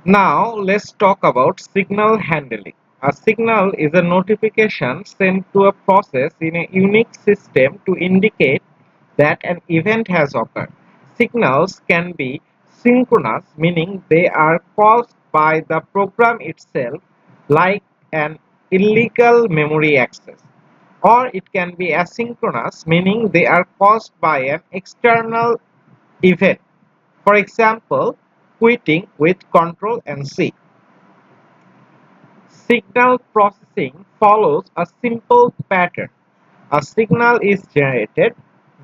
Now let's talk about signal handling. A signal is a notification sent to a process in a unique system to indicate that an event has occurred. Signals can be synchronous, meaning they are caused by the program itself, like an illegal memory access. Or it can be asynchronous, meaning they are caused by an external event. For example, quitting with Control and C. Signal processing follows a simple pattern. A signal is generated,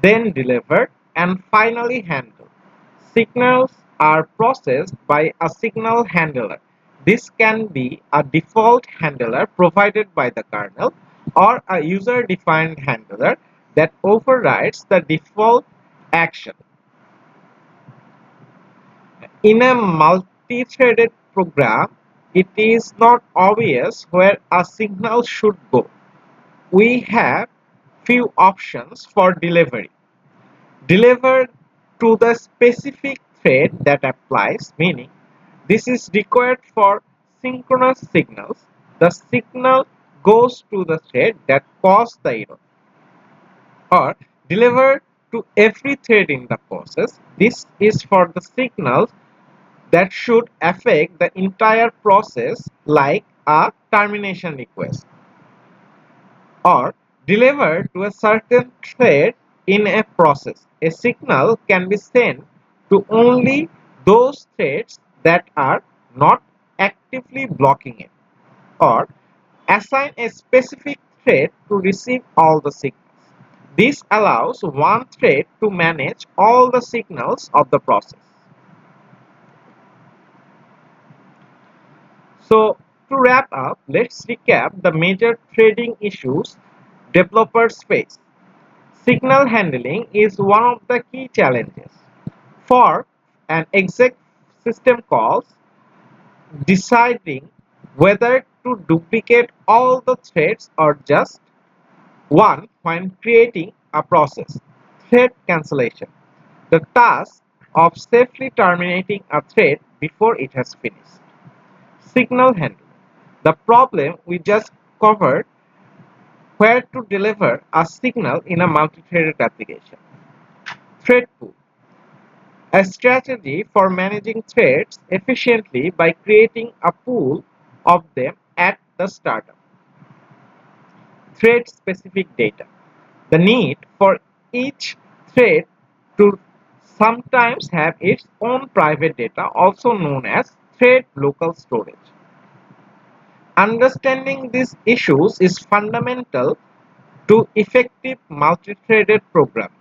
then delivered, and finally handled. Signals are processed by a signal handler. This can be a default handler provided by the kernel or a user-defined handler that overrides the default action. In a multi-threaded program, it is not obvious where a signal should go. We have few options for delivery. Deliver to the specific thread that applies, meaning this is required for synchronous signals. The signal goes to the thread that caused the error. Or deliver to every thread in the process. This is for the signals that should affect the entire process, like a termination request. Or deliver to a certain thread in a process. A signal can be sent to only those threads that are not actively blocking it. Or assign a specific thread to receive all the signals. This allows one thread to manage all the signals of the process. So, to wrap up, let's recap the major threading issues developers face. Signal handling is one of the key challenges. For an exec system calls, deciding whether to duplicate all the threads or just one when creating a process. Thread cancellation. The task of safely terminating a thread before it has finished. Signal handling. The problem we just covered, where to deliver a signal in a multi-threaded application. Thread pool. A strategy for managing threads efficiently by creating a pool of them at the startup. Thread specific data. The need for each thread to sometimes have its own private data, also known as thread local storage. Understanding these issues is fundamental to effective multi-threaded programming.